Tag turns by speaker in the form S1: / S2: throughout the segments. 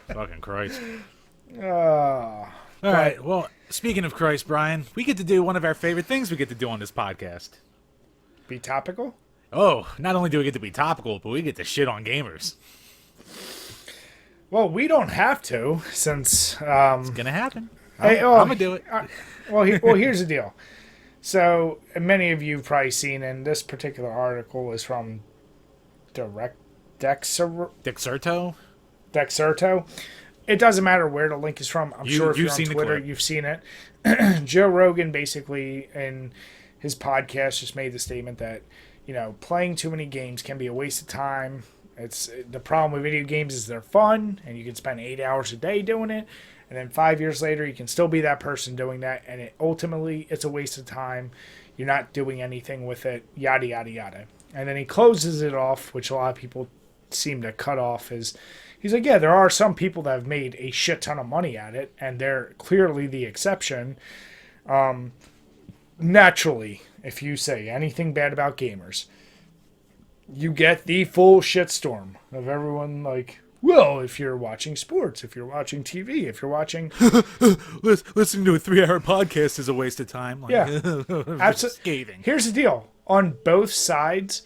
S1: Fucking Christ.
S2: All
S1: All right. Well, speaking of Christ, Brian, we get to do one of our favorite things we get to do on this podcast.
S2: Be topical?
S1: Oh, not only do we get to be topical, but we get to shit on gamers.
S2: Well, we don't have to, since
S1: It's gonna happen.
S2: hey,
S1: I'm gonna do it.
S2: well, here's the deal. So many of you have probably seen, and this particular article is from
S1: Dexerto?
S2: Dexerto. It doesn't matter where the link is from. I'm sure if
S1: you've
S2: you're on
S1: seen the
S2: Twitter,
S1: clip.
S2: you've seen it. Joe Rogan basically in his podcast just made the statement that, playing too many games can be a waste of time. It's the problem with video games is they're fun and you can spend 8 hours a day doing it. And then 5 years later, you can still be that person doing that. And ultimately, it's a waste of time. You're not doing anything with it, yada, yada, yada. And then he closes it off, which a lot of people seem to cut off, is he's like, yeah, there are some people that have made a shit ton of money at it, and they're clearly the exception. Naturally, if you say anything bad about gamers, you get the full shitstorm of everyone like, well, if you're watching sports, if you're watching TV, if you're watching...
S1: Listening to a 3-hour podcast is a waste of time. Like,
S2: Yeah, absolutely.
S1: Scathing.
S2: Here's the deal. On both sides,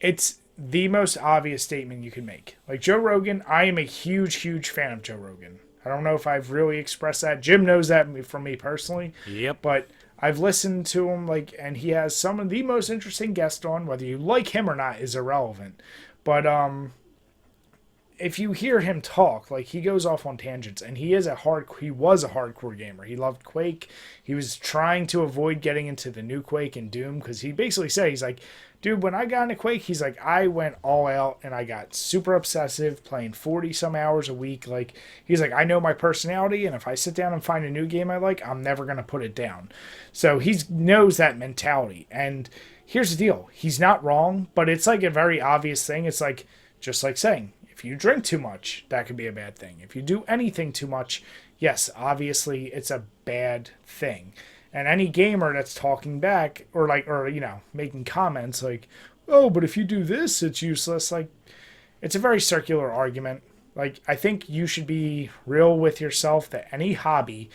S2: it's the most obvious statement you can make. Like Joe Rogan, I am a huge, huge fan of Joe Rogan. I don't know if I've really expressed that. Jim knows that from me personally.
S1: Yep.
S2: But I've listened to him, and he has some of the most interesting guests on. Whether you like him or not is irrelevant. But if you hear him talk, he goes off on tangents, and he was a hardcore gamer. He loved Quake. He was trying to avoid getting into the new Quake and Doom, because he basically said, he's like, dude, when I got into Quake, he's like, I went all out and I got super obsessive, playing 40 some hours a week. He's like, I know my personality, and if I sit down and find a new game I like, I'm never going to put it down. So he knows that mentality. And here's the deal. He's not wrong, but it's a very obvious thing. It's just like saying, if you drink too much, that could be a bad thing. If you do anything too much, yes, obviously it's a bad thing. And any gamer that's talking back or making comments like, oh, but if you do this, it's useless. It's a very circular argument. I think you should be real with yourself that any hobby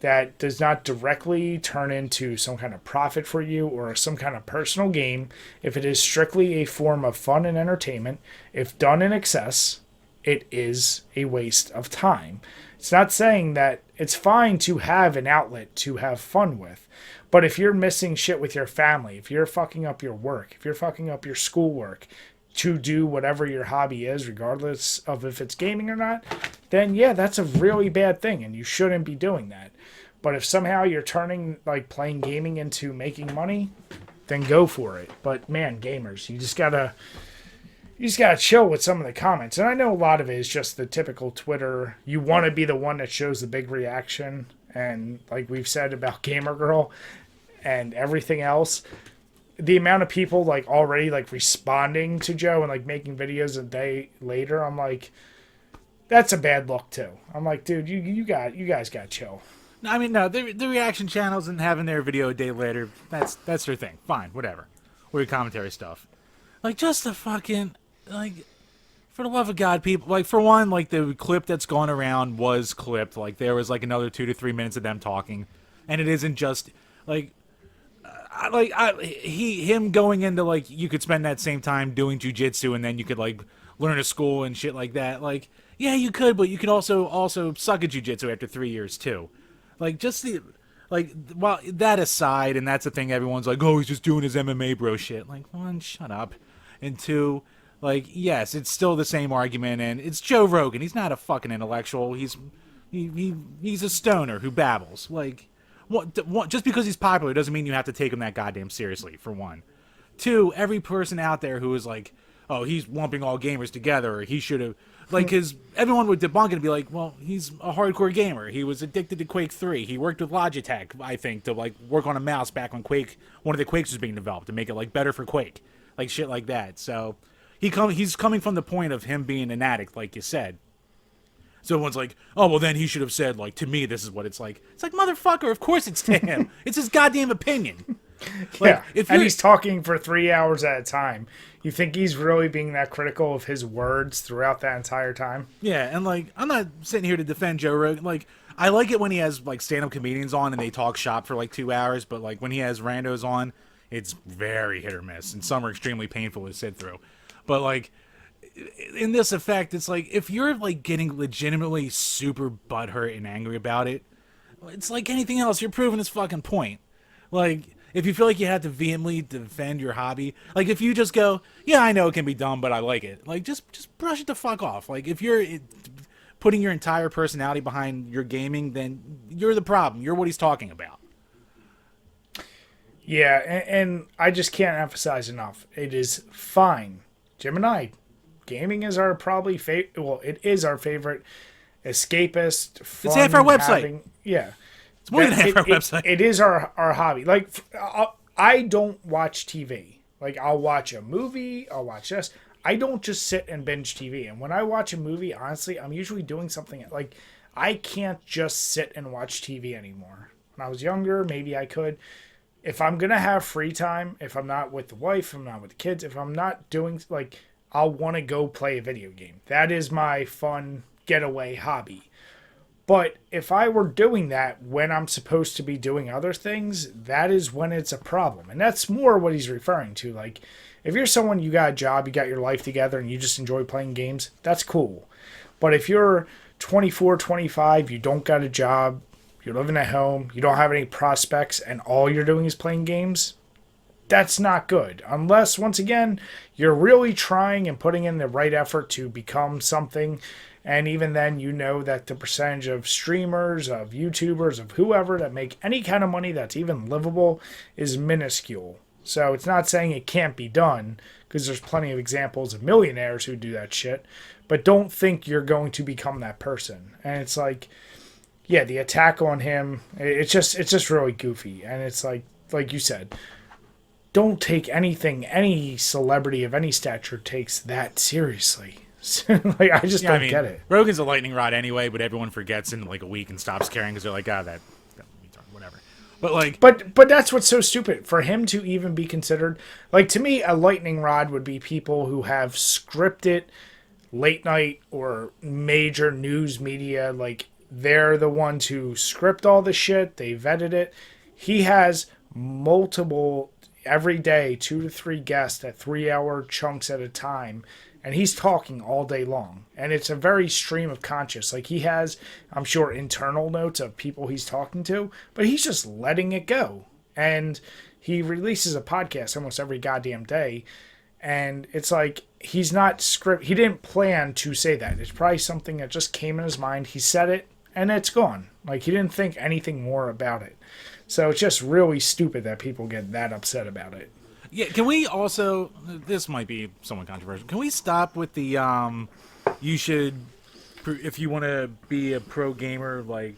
S2: that does not directly turn into some kind of profit for you or some kind of personal gain, if it is strictly a form of fun and entertainment, if done in excess, it is a waste of time. It's not saying that it's fine to have an outlet to have fun with, but if you're missing shit with your family, if you're fucking up your work, if you're fucking up your schoolwork to do whatever your hobby is, regardless of if it's gaming or not, then yeah, that's a really bad thing and you shouldn't be doing that. But if somehow you're turning playing gaming into making money, then go for it. But man, gamers, you just gotta chill with some of the comments. And I know a lot of it is just the typical Twitter. You want to be the one that shows the big reaction. And like we've said about Gamer Girl and everything else, the amount of people already responding to Joe and making videos a day later, I'm like, that's a bad look too. I'm like, dude, you guys got to chill.
S1: I mean, no, the reaction channels and having their video a day later, that's their thing. Fine, whatever. Or your commentary stuff. Just the fucking, for the love of God, people, for one, the clip that's gone around was clipped. There was, another 2 to 3 minutes of them talking. And it isn't just, him going into, you could spend that same time doing jujitsu and then you could, learn a school and shit like that. Yeah, you could, but you could also suck at jujitsu after 3 years, too. Well, that aside, and that's the thing everyone's like, oh, he's just doing his MMA bro shit. One, shut up. And two, yes, it's still the same argument, and it's Joe Rogan. He's not a fucking intellectual. He's a stoner who babbles. Just because he's popular doesn't mean you have to take him that goddamn seriously, for one. Two, every person out there who is oh, he's lumping all gamers together, or he should have... Because everyone would debunk it and be like, well, he's a hardcore gamer. He was addicted to Quake 3. He worked with Logitech, I think, to, work on a mouse back when one of the Quakes was being developed to make it, better for Quake. Shit like that. So, he's coming from the point of him being an addict, like you said. So everyone's like, oh, well, then he should have said, to me, this is what it's like. It's motherfucker, of course it's to him. It's his goddamn opinion. Like,
S2: Yeah,
S1: if
S2: and
S1: you're,
S2: he's talking for 3 hours at a time. You think he's really being that critical of his words throughout that entire time?
S1: yeah, and like, I'm not sitting here to defend Joe Rogan. Like, I like it when he has like stand-up comedians on and they talk shop for like 2 hours. But like when he has randos on, it's very hit or miss, and some are extremely painful to sit through. But like in this effect, it's like if you're like getting legitimately super butthurt and angry about it, it's like anything else. You're proving his fucking point. Like, if you feel like you have to vehemently defend your hobby, like if you just go, yeah, I know it can be dumb, but I like it. Like, just brush it the fuck off. Like, if you're putting your entire personality behind your gaming, then you're the problem. You're what he's talking about.
S2: Yeah, and I just can't emphasize enough. It is fine. Jim and I, gaming is our probably well, it is our favorite escapist. Fun,
S1: It's half our website.
S2: Yeah,
S1: It's more than half our website.
S2: It is our hobby. Like I don't watch TV. Like I'll watch a movie. I'll watch this. I don't just sit and binge TV. And when I watch a movie, honestly, I'm usually doing something. Like I can't just sit and watch TV anymore. When I was younger, maybe I could. If I'm gonna have free time, if I'm not with the wife, if I'm not with the kids, if I'm not doing like, I'll want to go play a video game. That is my fun getaway hobby. But if I were doing that when I'm supposed to be doing other things, that is when it's a problem. And that's more what he's referring to. Like, if you're someone, you got a job, you got your life together, and you just enjoy playing games, that's cool. But if you're 24, 25, you don't got a job, you're living at home, you don't have any prospects, and all you're doing is playing games, that's not good. Unless, once again, you're really trying and putting in the right effort to become something. And even then, you know that the percentage of streamers, of YouTubers, of whoever that make any kind of money that's even livable is minuscule. So it's not saying it can't be done, because there's plenty of examples of millionaires who do that shit. But don't think you're going to become that person. And it's like, yeah, the attack on him, it's just really goofy. And it's like you said, don't take anything any celebrity of any stature takes that seriously. Like, I just don't get it.
S1: Rogan's a lightning rod anyway, but everyone forgets in like a week and stops caring because they're like, that whatever. But like,
S2: but that's what's so stupid for him to even be considered. Like, to me, a lightning rod would be people who have scripted late night or major news media. Like, they're the ones who script all the shit. They vetted it. He has multiple every day, 2 to 3 guests at 3-hour chunks at a time. And he's talking all day long. And it's a very stream of conscious. Like, he has, I'm sure, internal notes of people he's talking to, but he's just letting it go. And he releases a podcast almost every goddamn day. And it's like, he's not he didn't plan to say that. It's probably something that just came in his mind. He said it, and it's gone. Like, he didn't think anything more about it. So it's just really stupid that people get that upset about it.
S1: yeah, can we also? This might be somewhat controversial. Can we stop with the you should, if you want to be a pro gamer, like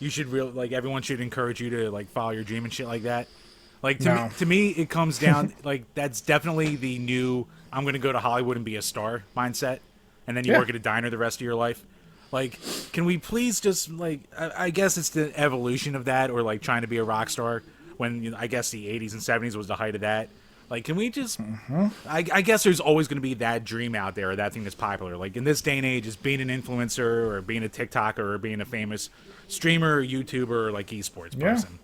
S1: you should like everyone should encourage you to like follow your dream and shit like that. Like to me, it comes down like that's definitely the new I'm gonna go to Hollywood and be a star mindset, and then you work at a diner the rest of your life. Like, can we please just like I guess it's the evolution of that, or like trying to be a rock star when I guess the 80s and 70s was the height of that. Like, can we just... I guess there's always going to be that dream out there, or that thing that's popular. Like, in this day and age, is being an influencer, or being a TikToker, or being a famous streamer, or YouTuber, or, like, esports person.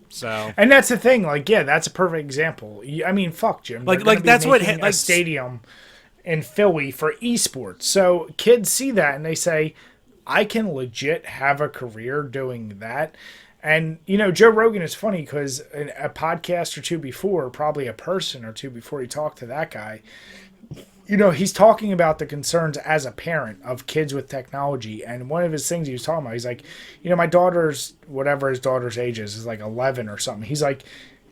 S1: So...
S2: And that's the thing. Like, yeah, that's a perfect example. I mean, fuck, Jim.
S1: Like that's what...
S2: Like, a stadium in Philly for esports. So kids see that, and they say, I can legit have a career doing that. And, you know, Joe Rogan is funny because a podcast or two before, probably a person or two before he talked to that guy, you know, he's talking about the concerns as a parent of kids with technology. And one of his things he was talking about, he's like, you know, my daughter's, whatever his daughter's age is like 11 or something. He's like,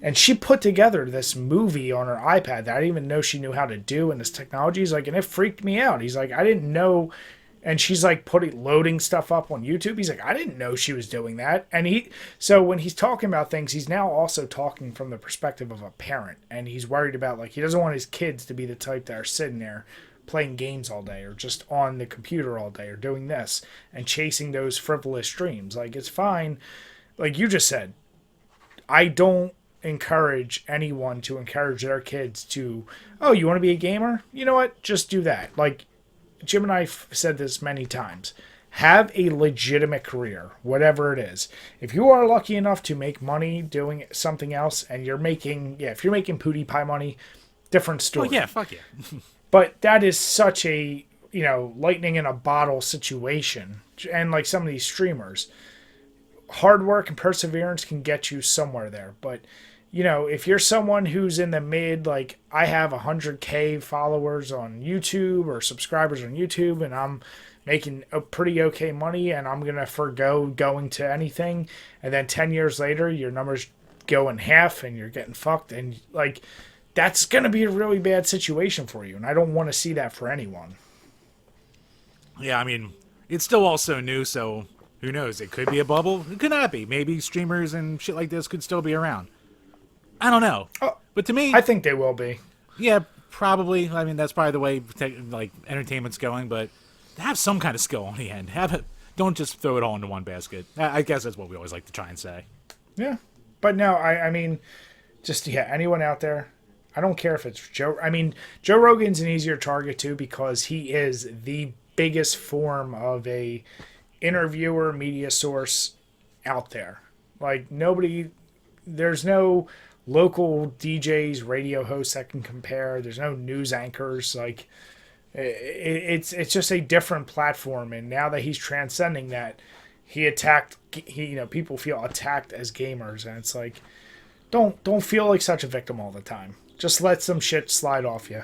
S2: and she put together this movie on her iPad that I didn't even know she knew how to do in this technology. He's like, and it freaked me out. He's like, I didn't know. And she's like loading stuff up on YouTube. He's like, I didn't know she was doing that. And so when he's talking about things, he's now also talking from the perspective of a parent. And he's worried about, like, he doesn't want his kids to be the type that are sitting there playing games all day, or just on the computer all day, or doing this and chasing those frivolous dreams. Like, it's fine. Like you just said, I don't encourage anyone to encourage their kids to, oh, you want to be a gamer? You know what? Just do that. Like Jim and I said this many times. Have a legitimate career, whatever it is. If you are lucky enough to make money doing something else, and you're making, if you're making Pootie Pie money, different story.
S1: Oh yeah, fuck yeah.
S2: But that is such a, lightning in a bottle situation. And like some of these streamers, hard work and perseverance can get you somewhere there. But, if you're someone who's in the mid, like I have 100K followers on YouTube or subscribers on YouTube, and I'm making a pretty okay money, and I'm going to forgo going to anything. And then 10 years later, your numbers go in half and you're getting fucked. And like, that's going to be a really bad situation for you. And I don't want to see that for anyone.
S1: Yeah, I mean, it's still also new, so who knows? It could be a bubble. It could not be. Maybe streamers and shit like this could still be around. I don't know.
S2: Oh,
S1: but to me,
S2: I think they will be.
S1: Yeah, probably. I mean, that's probably the way like entertainment's going, but have some kind of skill on the end. Don't just throw it all into one basket. I guess that's what we always like to try and say.
S2: Yeah. But no, I mean, just, anyone out there, I don't care if it's Joe. I mean, Joe Rogan's an easier target too, because he is the biggest form of a interviewer, media source out there. Like there's no local DJs, radio hosts that can compare. There's no news anchors. Like, it's just a different platform, and now that he's transcending that, people feel attacked as gamers, and it's like, don't feel like such a victim all the time. Just let some shit slide off you.